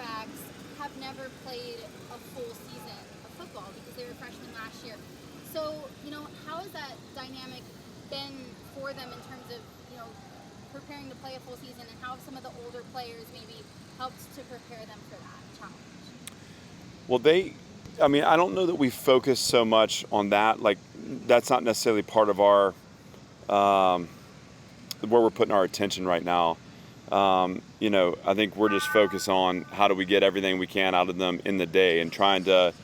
quarterbacks have never played a full season of football because they were freshmen last year. So, how has that dynamic been for them in terms of, preparing to play a full season, and how have some of the older players maybe helped to prepare them for that challenge? Well, I don't know that we focus so much on that. Like, that's not necessarily part of our, where we're putting our attention right now. I think we're just focused on how do we get everything we can out of them in the day and trying to,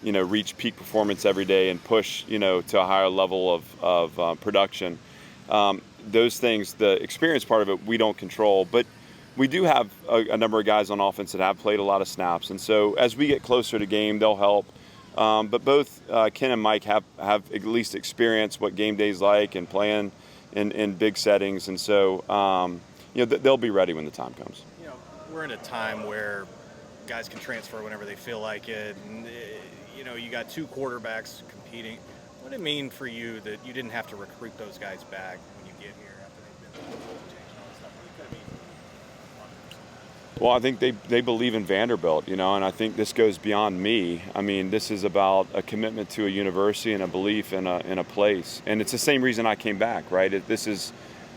reach peak performance every day and push, to a higher level of production. Those things, the experience part of it, we don't control, but we do have a number of guys on offense that have played a lot of snaps. And so as we get closer to game, they'll help. But both Ken and Mike have at least experienced what game day's like and playing in big settings. And so, they'll be ready when the time comes. We're in a time where guys can transfer whenever they feel like it. And, you got two quarterbacks competing. What did it mean for you that you didn't have to recruit those guys back when you get here after they've been through the change and all that stuff? What did it mean? Well, I think they believe in Vanderbilt, and I think this goes beyond me. This is about a commitment to a university and a belief in a place. And it's the same reason I came back, right? This is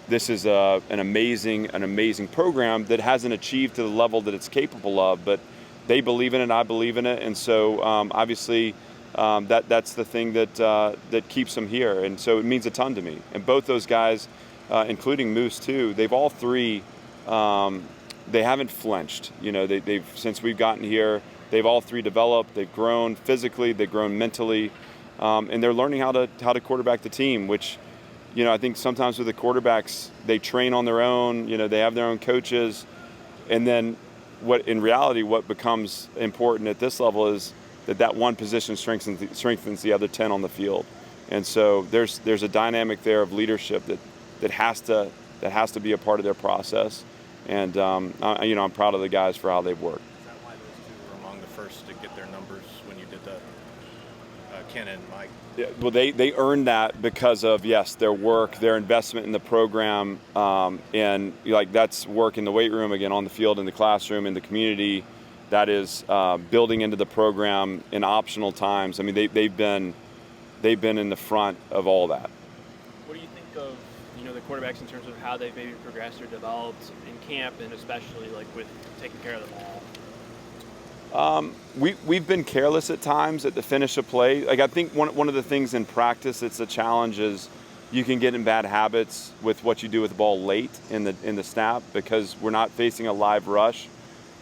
an amazing program that hasn't achieved to the level that it's capable of, but they believe in it, I believe in it, and so obviously that's the thing that keeps them here, and so it means a ton to me. And both those guys, including Moose too, they've all three, they haven't flinched. They've since we've gotten here, they've all three developed. They've grown physically, they've grown mentally, and they're learning how to quarterback the team, which. I think sometimes with the quarterbacks, they train on their own, they have their own coaches. And then what becomes important at this level is that one position strengthens the other 10 on the field. And so there's a dynamic there of leadership that has to be a part of their process. And, I'm proud of the guys for how they've worked. Is that why those two were among the first to get their numbers when you did the Ken and Mike? Yeah, well, they earned that because of, yes, their work, their investment in the program, and that's work in the weight room, again, on the field, in the classroom, in the community. That is building into the program in optional times. They've been in the front of all that. What do you think of the quarterbacks in terms of how they've maybe progressed or developed in camp, and especially with taking care of the ball? We've been careless at times at the finish of play. I think one of the things in practice that's a challenge is you can get in bad habits with what you do with the ball late in the snap because we're not facing a live rush.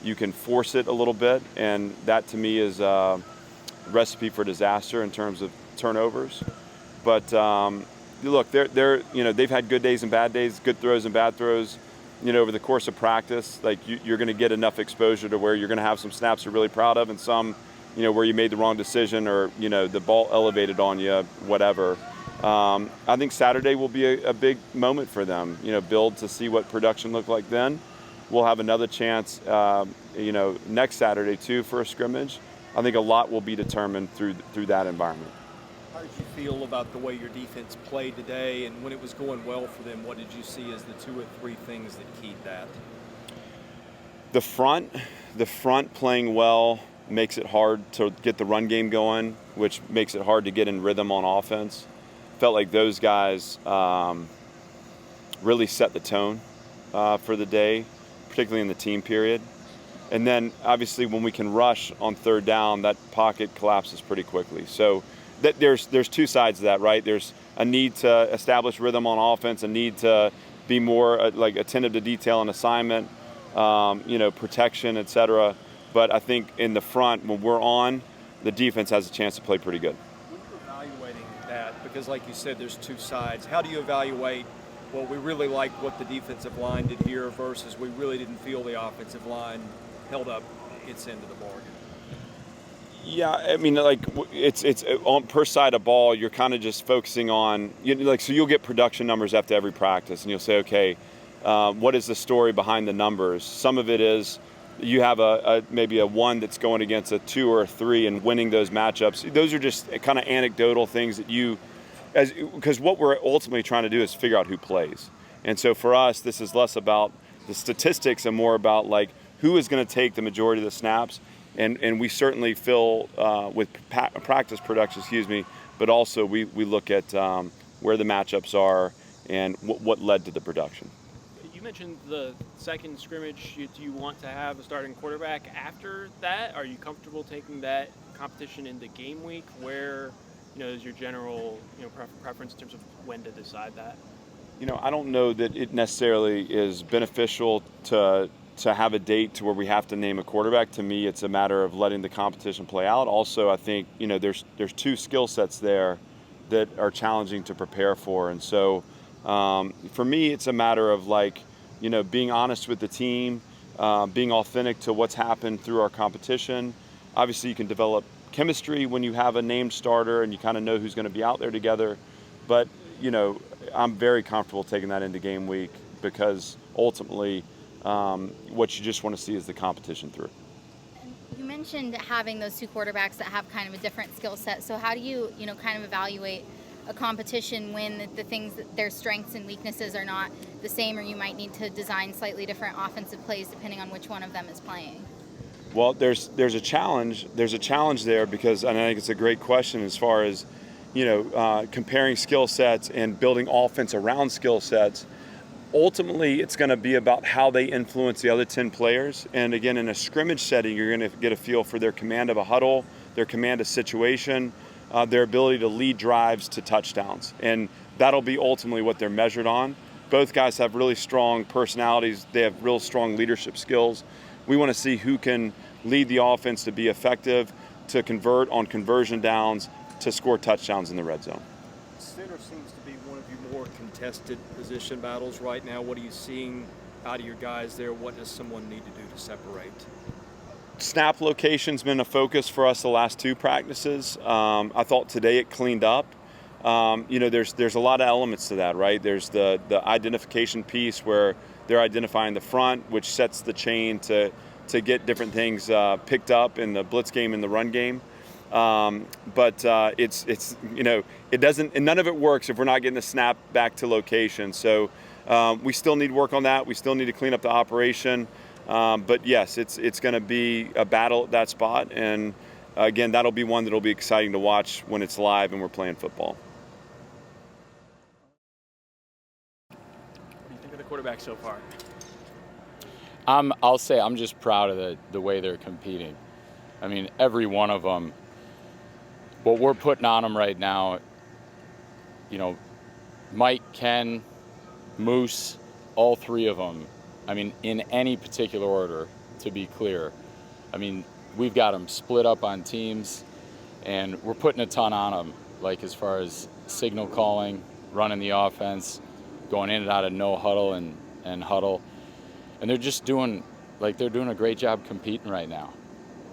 You can force it a little bit, and that to me is a recipe for disaster in terms of turnovers. But look, they've had good days and bad days, good throws and bad throws. Over the course of practice, you're going to get enough exposure to where you're going to have some snaps you're really proud of and some, where you made the wrong decision or, the ball elevated on you, whatever. I think Saturday will be a big moment for them, build to see what production looked like then. We'll have another chance, next Saturday too for a scrimmage. I think a lot will be determined through that environment. How did you feel about the way your defense played today, and when it was going well for them, what did you see as the 2 or 3 things that keyed that? The front playing well makes it hard to get the run game going, which makes it hard to get in rhythm on offense. Felt like those guys really set the tone for the day, particularly in the team period. And then obviously when we can rush on third down, that pocket collapses pretty quickly. So there's 2 sides to that, right? There's a need to establish rhythm on offense, a need to be more attentive to detail and assignment, protection, etc. But I think in the front, when we're on, the defense has a chance to play pretty good. When you're evaluating that, because like you said, there's 2 sides, how do you evaluate, well, we really liked what the defensive line did here versus we really didn't feel the offensive line held up its end of the bargain? Yeah, it's on per side of ball. You're kind of just focusing on so you'll get production numbers after every practice, and you'll say, okay, what is the story behind the numbers? Some of it is you have maybe a 1 that's going against a 2 or a 3 and winning those matchups. Those are just kind of anecdotal things that because what we're ultimately trying to do is figure out who plays. And so for us, this is less about the statistics and more about who is going to take the majority of the snaps. And we certainly fill with practice production, but also we look at where the matchups are and what led to the production. You mentioned the second scrimmage. Do you want to have a starting quarterback after that? Are you comfortable taking that competition into game week? Where, is your general, preference in terms of when to decide that? I don't know that it necessarily is beneficial to have a date to where we have to name a quarterback. To me, it's a matter of letting the competition play out. Also, I think, there's two skill sets there that are challenging to prepare for. And so for me, it's a matter of being honest with the team, being authentic to what's happened through our competition. Obviously, you can develop chemistry when you have a named starter and you kind of know who's going to be out there together. But, I'm very comfortable taking that into game week because ultimately what you just want to see is the competition through. You mentioned having those two quarterbacks that have kind of a different skill set. So how do you, kind of evaluate a competition when the things, their strengths and weaknesses are not the same, or you might need to design slightly different offensive plays depending on which one of them is playing? Well, there's a challenge. There's a challenge there because, and I think it's a great question as far as, comparing skill sets and building offense around skill sets. Ultimately, it's going to be about how they influence the other 10 players. And again, in a scrimmage setting, you're going to get a feel for their command of a huddle, their command of situation, their ability to lead drives to touchdowns. And that'll be ultimately what they're measured on. Both guys have really strong personalities. They have real strong leadership skills. We want to see who can lead the offense to be effective, to convert on conversion downs, to score touchdowns in the red zone. Center seems to be one of your more contested position battles right now. What are you seeing out of your guys there? What does someone need to do to separate? Snap location's been a focus for us the last two practices. I thought today it cleaned up. There's a lot of elements to that, right? There's the identification piece where they're identifying the front, which sets the chain to get different things picked up in the blitz game and the run game. But it doesn't, and none of it works if we're not getting the snap back to location. So we still need work on that. We still need to clean up the operation. But yes, it's going to be a battle at that spot. And again, that'll be one that'll be exciting to watch when it's live and we're playing football. What do you think of the quarterback so far? I'll say I'm just proud of the way they're competing. I mean, every one of them, what we're putting on them right now, Mike, Ken, Moose, all three of them, I mean, in any particular order, to be clear. I mean, we've got them split up on teams, and we're putting a ton on them, as far as signal calling, running the offense, going in and out of no huddle and huddle. And they're just doing a great job competing right now.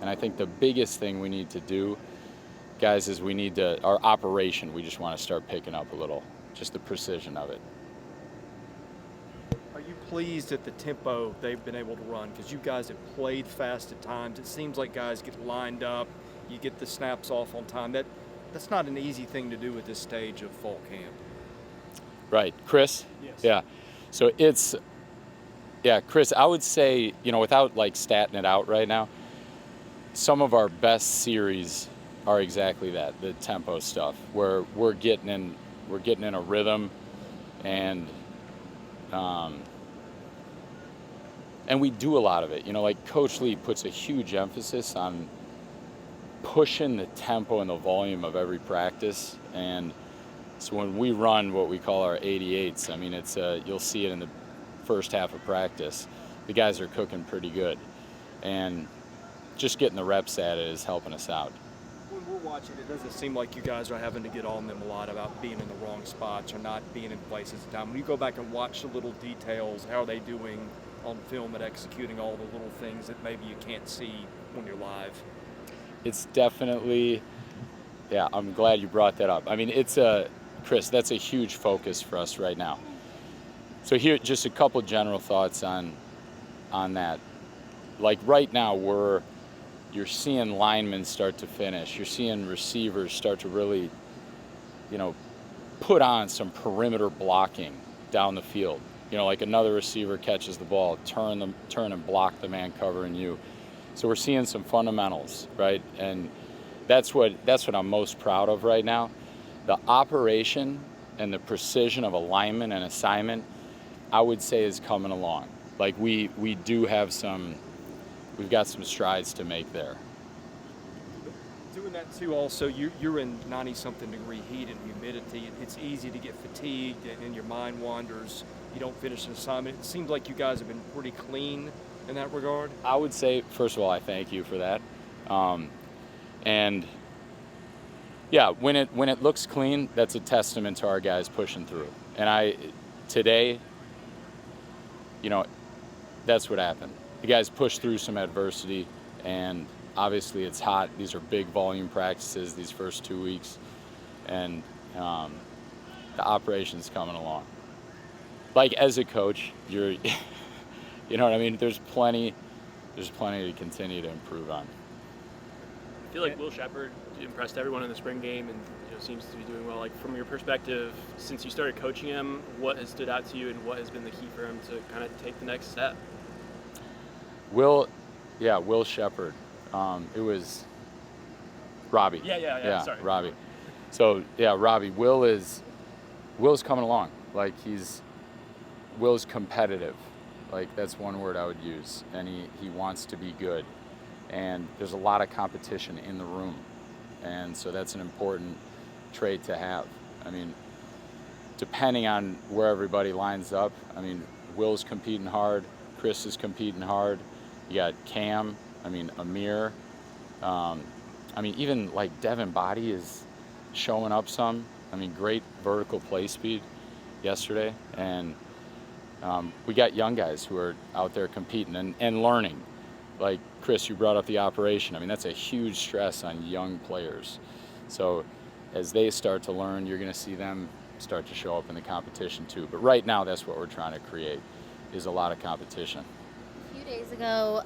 And I think the biggest thing we need to do, guys, is our operation, we just want to start picking up a little, just the precision of it. Are you pleased at the tempo they've been able to run? Because you guys have played fast at times. It seems like guys get lined up, you get the snaps off on time. That's not an easy thing to do at this stage of fall camp. Right. Chris? Yes. Yeah. So Chris, I would say, without statting it out right now, some of our best series are exactly that, the tempo stuff, where we're getting in a rhythm, and we do a lot of it. Coach Lee puts a huge emphasis on pushing the tempo and the volume of every practice. And so when we run what we call our 88s, I mean, it's you'll see it in the first half of practice. The guys are cooking pretty good, and just getting the reps at it is helping us out. When we're watching, it doesn't seem like you guys are having to get on them a lot about being in the wrong spots or not being in places at the time. When you go back and watch the little details, how are they doing on film at executing all the little things that maybe you can't see when you're live? It's definitely, I'm glad you brought that up. I mean, Chris, that's a huge focus for us right now. So here, just a couple general thoughts on that. Right now, you're seeing linemen start to finish. You're seeing receivers start to really, put on some perimeter blocking down the field. like another receiver catches the ball, turn and block the man covering you. So we're seeing some fundamentals, right? And that's what I'm most proud of right now. The operation and the precision of alignment and assignment, I would say, is coming along. Like we do have we've got some strides to make there. Doing that too, also, you're in 90-something degree heat and humidity. It's easy to get fatigued and your mind wanders. You don't finish an assignment. It seems like you guys have been pretty clean in that regard. I would say, first of all, I thank you for that. And yeah, when it looks clean, that's a testament to our guys pushing through. And today, that's what happened. The guys pushed through some adversity, and obviously it's hot. These are big volume practices these first 2 weeks, and the operation's coming along. Like, as a coach, you're, you know what I mean? There's plenty to continue to improve on. I feel like Will Sheppard impressed everyone in the spring game and seems to be doing well. Like, from your perspective, since you started coaching him, what has stood out to you and what has been the key for him to kind of take the next step? Will Sheppard. It was Robbie. Yeah. Sorry, Robbie. So yeah, Robbie. Will's coming along. Like, Will's competitive. Like, that's one word I would use. And he wants to be good. And there's a lot of competition in the room. And so that's an important trait to have. I mean, depending on where everybody lines up, I mean, Will's competing hard, Chris is competing hard, you got Cam, Amir, even like Devin Body is showing up some. Great vertical play speed yesterday. And we got young guys who are out there competing and learning. Like, Chris, you brought up the operation. That's a huge stress on young players. So as they start to learn, you're going to see them start to show up in the competition too. But right now, that's what we're trying to create, is a lot of competition. A few days ago,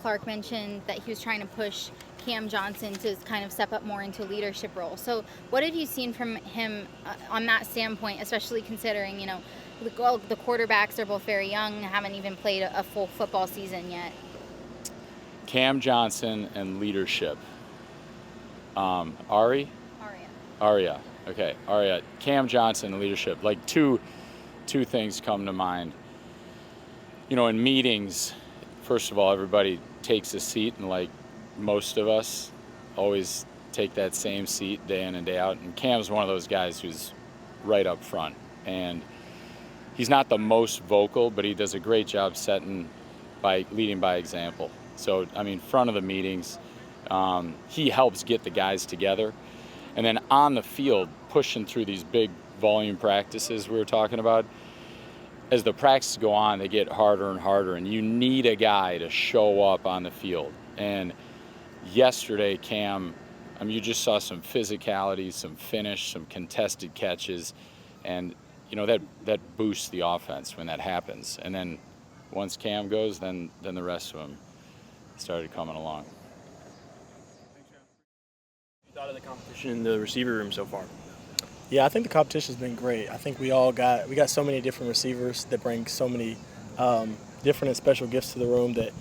Clark mentioned that he was trying to push Cam Johnson to kind of step up more into a leadership role. So what have you seen from him on that standpoint, especially considering, the quarterbacks are both very young, haven't even played a full football season yet? Cam Johnson and leadership. Aria. Okay, Aria. Cam Johnson and leadership. Like, two things come to mind. In meetings, first of all, everybody takes a seat, and like most of us always take that same seat day in and day out. And Cam's one of those guys who's right up front. And he's not the most vocal, but he does a great job leading by example. So, front of the meetings, he helps get the guys together. And then on the field, pushing through these big volume practices we were talking about, as the practices go on, they get harder and harder, and you need a guy to show up on the field. And yesterday, Cam, you just saw some physicality, some finish, some contested catches, and, that boosts the offense when that happens. And then once Cam goes, then the rest of them started coming along. What you thought of the competition in the receiver room so far? Yeah, I think the competition's been great. I think we got so many different receivers that bring so many different and special gifts to the room that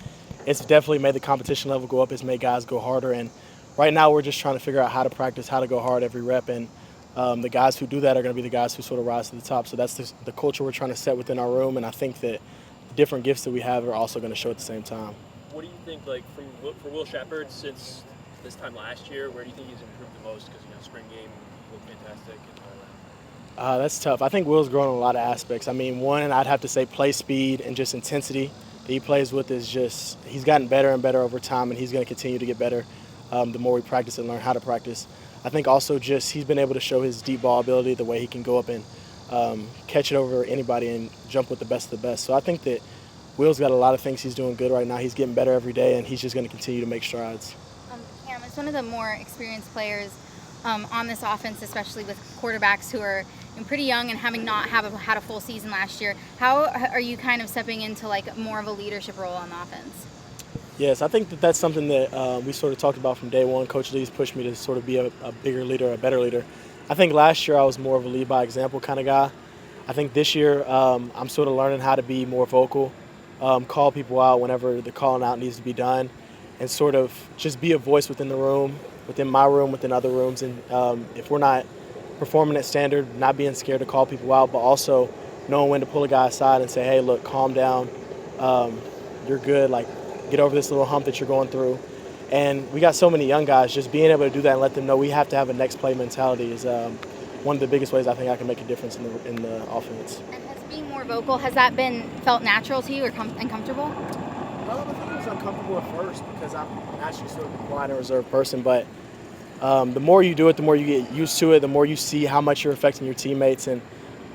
it's definitely made the competition level go up. It's made guys go harder. And right now we're just trying to figure out how to practice, how to go hard every rep. And the guys who do that are going to be the guys who sort of rise to the top. So that's the culture we're trying to set within our room. And I think that the different gifts that we have are also going to show at the same time. What do you think, for Will Sheppard, since this time last year, where do you think he's improved the most? Because, spring game looked fantastic and all that. That's tough. I think Will's grown in a lot of aspects. One, I'd have to say play speed and just intensity that he plays with is just, he's gotten better and better over time, and he's going to continue to get better the more we practice and learn how to practice. I think also just he's been able to show his deep ball ability, the way he can go up and catch it over anybody and jump with the best of the best. So I think that Will's got a lot of things he's doing good right now. He's getting better every day, and he's just going to continue to make strides. Cam, as one of the more experienced players on this offense, especially with quarterbacks who are pretty young and having not had a full season last year, how are you kind of stepping into more of a leadership role on the offense? Yes, I think that's something that we sort of talked about from day one. Coach Lee's pushed me to sort of be a bigger leader, a better leader. I think last year I was more of a lead by example kind of guy. I think this year I'm sort of learning how to be more vocal, call people out whenever the calling out needs to be done, and sort of just be a voice within the room, within my room, within other rooms. And if we're not performing at standard, not being scared to call people out, but also knowing when to pull a guy aside and say, hey, look, calm down. You're good. Like, get over this little hump that you're going through. And we got so many young guys. Just being able to do that and let them know we have to have a next play mentality is one of the biggest ways I think I can make a difference in the offense. And has being more vocal, has that been felt natural to you or uncomfortable? I think it was uncomfortable at first because I'm naturally sort of a quiet and reserved person. But the more you do it, the more you get used to it, the more you see how much you're affecting your teammates. And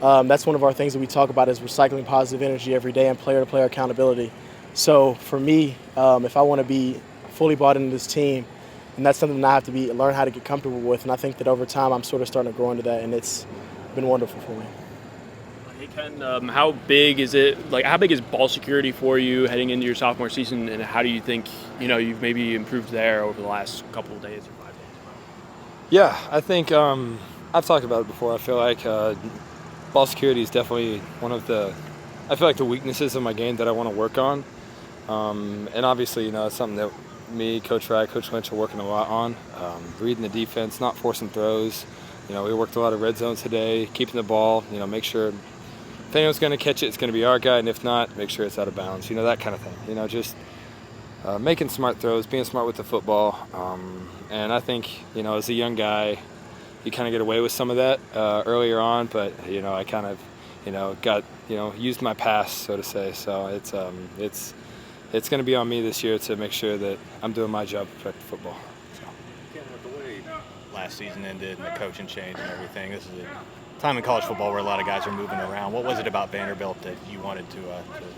that's one of our things that we talk about is recycling positive energy every day and player-to-player accountability. So for me, if I want to be fully bought into this team, and that's something that I have to learn how to get comfortable with. And I think that over time I'm sort of starting to grow into that, and it's been wonderful for me. Hey Ken, how big is it? Like, how big is ball security for you heading into your sophomore season, and how do you think you've maybe improved there over the last couple of days or 5 days? Yeah, I think I've talked about it before. I feel like ball security is definitely one of the weaknesses of my game that I want to work on. And obviously, it's something that me, Coach Raih, Coach Lynch are working a lot on. Reading the defense, not forcing throws. We worked a lot of red zones today, keeping the ball, make sure if anyone's going to catch it, it's going to be our guy, and if not, make sure it's out of bounds, that kind of thing. Just making smart throws, being smart with the football. And I think, as a young guy, you kind of get away with some of that earlier on, but, I kind of, got, used my pass, so to say. So it's going to be on me this year to make sure that I'm doing my job to protect the football. So. Again, with the way last season ended and the coaching change and everything, this is a time in college football where a lot of guys are moving around. What was it about Vanderbilt that you wanted to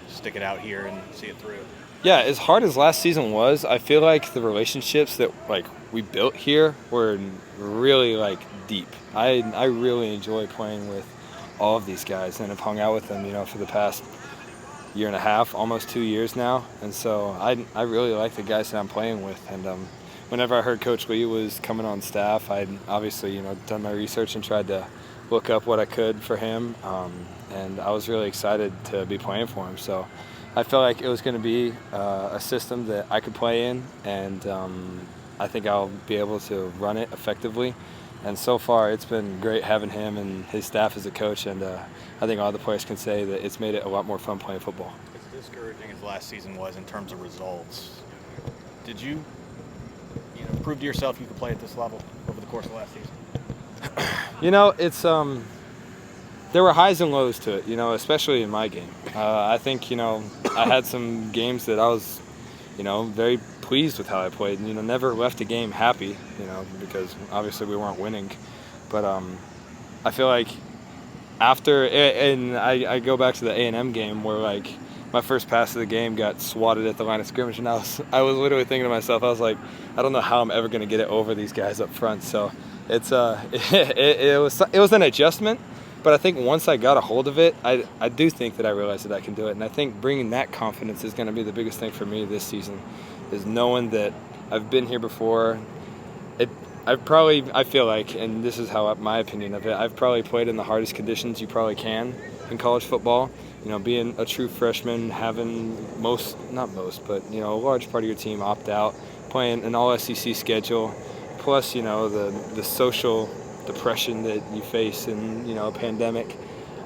stick it out here and see it through? Yeah, as hard as last season was, I feel like the relationships that we built here were really deep. I really enjoy playing with all of these guys and have hung out with them, for the past year and a half, almost 2 years now. And so I really like the guys that I'm playing with. And whenever I heard Coach Lea was coming on staff, I'd obviously, done my research and tried to look up what I could for him. And I was really excited to be playing for him. So I felt like it was going to be a system that I could play in, and I think I'll be able to run it effectively. And so far, it's been great having him and his staff as a coach, and I think all the players can say that it's made it a lot more fun playing football. As discouraging as last season was in terms of results, did you prove to yourself you could play at this level over the course of last season? It's there were highs and lows to it, especially in my game. I think, I had some games that I was, very pleased with how I played, and, never left a game happy, because obviously we weren't winning. But I feel like after, and I go back to the A&M game where, my first pass of the game got swatted at the line of scrimmage, and I was literally thinking to myself, I was like, I don't know how I'm ever going to get it over these guys up front. So it's it was an adjustment. But I think once I got a hold of it, I do think that I realized that I can do it. And I think bringing that confidence is going to be the biggest thing for me this season, is knowing that I've been here before. I feel like, and this is how my opinion of it, I've probably played in the hardest conditions you probably can in college football. Being a true freshman, having a large part of your team opt out, playing an all-SEC schedule, plus, the social depression that you face in a pandemic.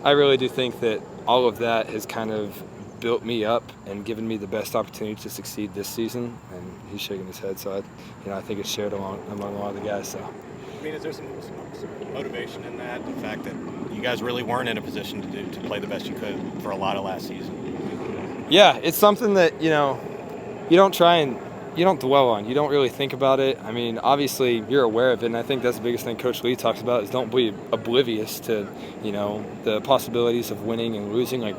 I really do think that all of that has kind of built me up and given me the best opportunity to succeed this season. And he's shaking his head, so I think it's shared among a lot of the guys. So is there some motivation in that, the fact that you guys really weren't in a position to play the best you could for a lot of last season? Yeah, it's something that you don't dwell on. You don't really think about it. Obviously, you're aware of it, and I think that's the biggest thing Coach Lea talks about is don't be oblivious to, the possibilities of winning and losing.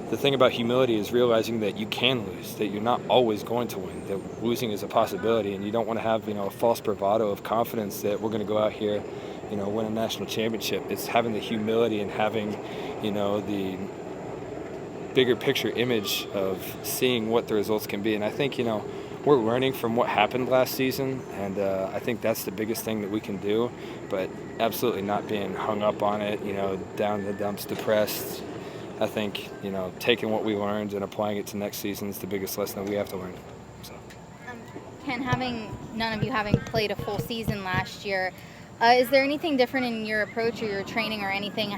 The thing about humility is realizing that you can lose, that you're not always going to win, that losing is a possibility, and you don't want to have, a false bravado of confidence that we're going to go out here, win a national championship. It's having the humility and having, the bigger picture image of seeing what the results can be. And I think, we're learning from what happened last season, and I think that's the biggest thing that we can do, but absolutely not being hung up on it, down in the dumps, depressed. I think, taking what we learned and applying it to next season is the biggest lesson that we have to learn. So. Ken, none of you having played a full season last year, is there anything different in your approach or your training or anything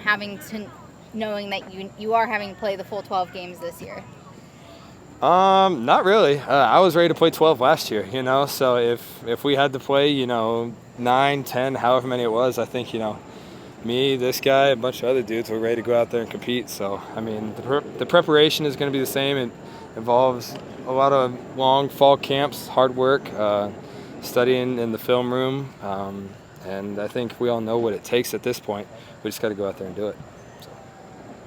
knowing that you are having to play the full 12 games this year? Not really. I was ready to play 12 last year, so if we had to play, 9, 10, however many it was, I think, me, this guy, a bunch of other dudes were ready to go out there and compete. So, I mean, the preparation is going to be the same. It involves a lot of long fall camps, hard work, studying in the film room, and I think we all know what it takes at this point. We just got to go out there and do it. So.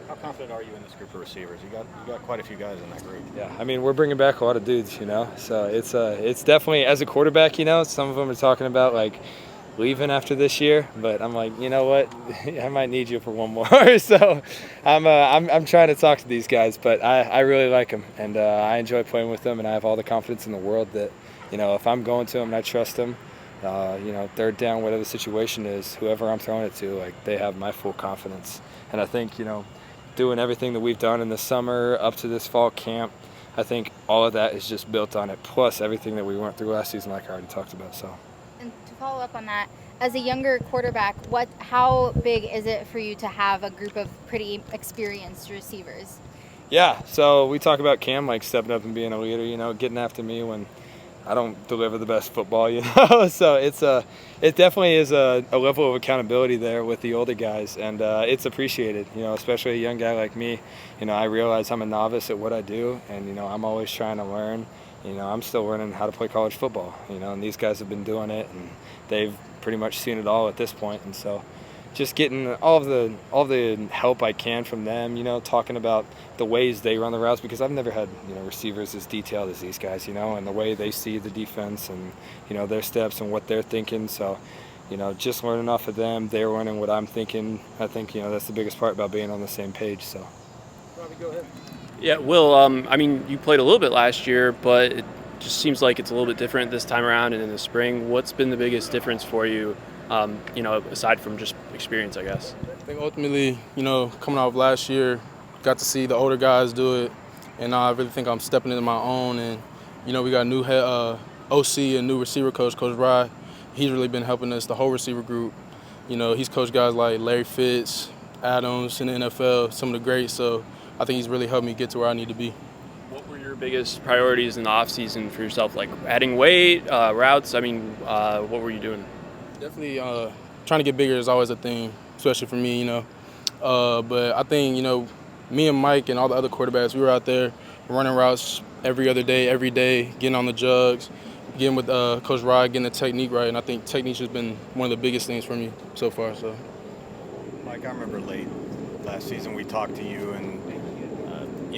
How confident are you in this group of receivers? You got quite a few guys in that group. Yeah, I mean, we're bringing back a lot of dudes, So it's definitely, as a quarterback, some of them are talking about like leaving after this year, but I'm like, you know what, I might need you for one more. So I'm trying to talk to these guys, but I really like them, and I enjoy playing with them, and I have all the confidence in the world that, if I'm going to them and I trust them, third down, whatever the situation is, whoever I'm throwing it to, like, they have my full confidence. And I think, doing everything that we've done in the summer up to this fall camp, I think all of that is just built on it, plus everything that we went through last season, like I already talked about. So. And to follow up on that, as a younger quarterback, how big is it for you to have a group of pretty experienced receivers? Yeah, so we talk about Cam like stepping up and being a leader, getting after me when I don't deliver the best football, So it definitely is a level of accountability there with the older guys, and it's appreciated, especially a young guy like me. I realize I'm a novice at what I do, and, I'm always trying to learn. I'm still learning how to play college football, and these guys have been doing it, and they've pretty much seen it all at this point. And so just getting all the help I can from them, talking about the ways they run the routes, because I've never had, receivers as detailed as these guys, and the way they see the defense and, their steps and what they're thinking. So, just learning off of them, they're learning what I'm thinking. I think, that's the biggest part about being on the same page. So. Robbie, go ahead. Yeah, Will, I mean, you played a little bit last year, but it just seems like it's a little bit different this time around and in the spring. What's been the biggest difference for you, aside from just experience, I guess? I think ultimately, coming out of last year, got to see the older guys do it, and I really think I'm stepping into my own. And, we got a new head OC and new receiver coach, Coach Raih. He's really been helping us, the whole receiver group. He's coached guys like Larry Fitz, Adams in the NFL, some of the greats. So I think he's really helped me get to where I need to be. What were your biggest priorities in the offseason for yourself? Like adding weight, routes? I mean, what were you doing? Definitely trying to get bigger is always a thing, especially for me, But I think, me and Mike and all the other quarterbacks, we were out there running routes every other day, every day, getting on the jugs, getting with Coach Raih, getting the technique right. And I think technique has been one of the biggest things for me so far. So, Mike, I remember late last season we talked to you and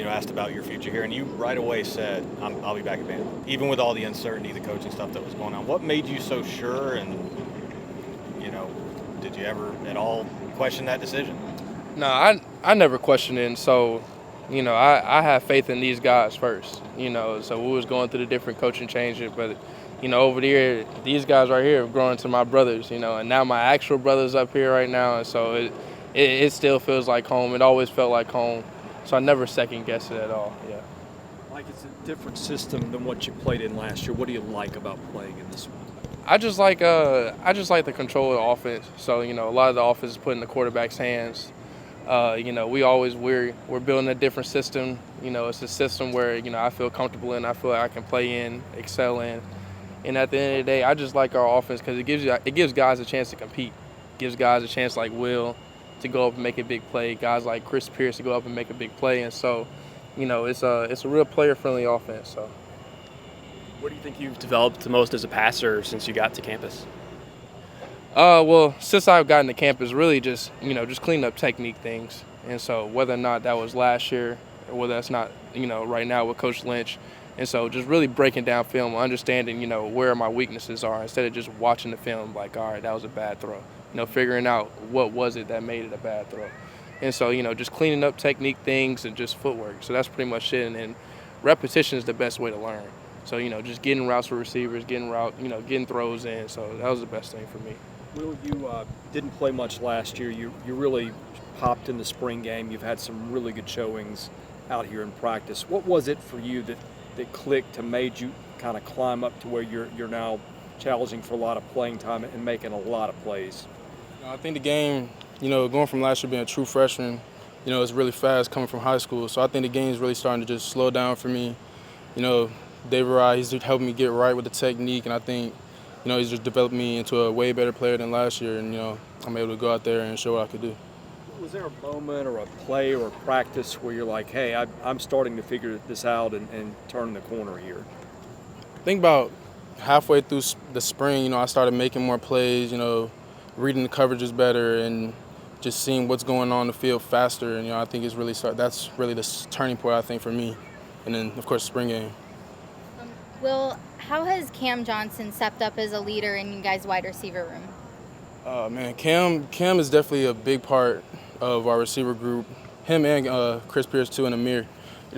asked about your future here, and you right away said, I'll be back at Vanderbilt, even with all the uncertainty, the coaching stuff that was going on. What made you so sure, and, did you ever at all question that decision? No, I never questioned it. And so, I have faith in these guys first, So we was going through the different coaching changes, but, over there, these guys right here have grown into my brothers, and now my actual brother's up here right now, and so it still feels like home. It always felt like home. So I never second-guessed it at all, yeah. Mike, it's a different system than what you played in last year. What do you like about playing in this one? I just like the control of the offense. So, a lot of the offense is put in the quarterback's hands. We're building a different system. It's a system where, I feel comfortable in, I feel like I can play in, excel in. And at the end of the day, I just like our offense because it gives guys a chance to compete. It gives guys a chance like Will to go up and make a big play, guys like Chris Pierce to go up and make a big play. And so, it's a real player-friendly offense. So, what do you think you've developed the most as a passer since you got to campus? Well, since I've gotten to campus, really just cleaning up technique things. And so whether or not that was last year or whether that's not, right now with Coach Lynch. And so just really breaking down film, understanding, where my weaknesses are instead of just watching the film like, all right, that was a bad throw. Figuring out what was it that made it a bad throw. And so, just cleaning up technique things and just footwork. So that's pretty much it. And repetition is the best way to learn. So, just getting routes for receivers, getting throws in. So that was the best thing for me. Will, you didn't play much last year. You really popped in the spring game. You've had some really good showings out here in practice. What was it for you that clicked to made you kind of climb up to where you're now challenging for a lot of playing time and making a lot of plays? I think the game, going from last year being a true freshman, it's really fast coming from high school. So I think the game is really starting to just slow down for me. David Raih, he's helping me get right with the technique, and I think, he's just developed me into a way better player than last year, and, I'm able to go out there and show what I could do. Was there a moment or a play or a practice where you're like, hey, I'm starting to figure this out and turn the corner here? I think about halfway through the spring, I started making more plays, reading the coverages better and just seeing what's going on the field faster. And, I think that's really the turning point, I think, for me. And then, of course, the spring game. Will, how has Cam Johnson stepped up as a leader in you guys' wide receiver room? Man, Cam is definitely a big part of our receiver group. Him and Chris Pierce, too, and Amir.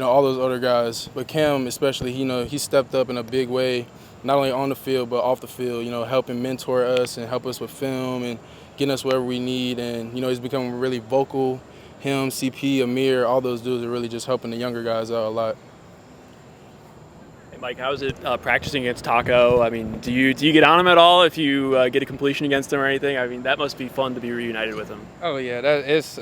All those other guys. But Cam especially, he stepped up in a big way, not only on the field but off the field, helping mentor us and help us with film and getting us wherever we need. And, he's becoming really vocal. Him, CP, Amir, all those dudes are really just helping the younger guys out a lot. Hey Mike, how is it practicing against Taco? I mean, do you get on him at all if you get a completion against him or anything? I mean, that must be fun to be reunited with him. Oh, yeah, that is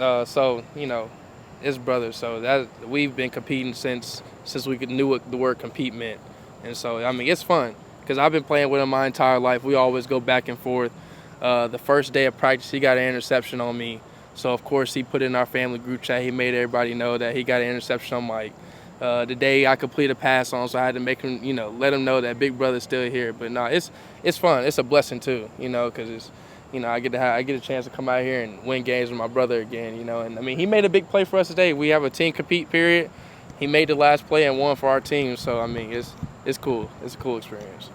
it's brothers. So that we've been competing since we knew what the word compete meant. And so, I mean, it's fun because I've been playing with him my entire life. We always go back and forth. The first day of practice, he got an interception on me. So, of course, he put in our family group chat. He made everybody know that he got an interception on Mike. The day I completed a pass on, so I had to make him, let him know that big brother's still here. But no, it's fun. It's a blessing too, because it's, I get a chance to come out here and win games with my brother again, And I mean, he made a big play for us today. We have a team compete period. He made the last play and won for our team. So I mean, it's cool. It's a cool experience.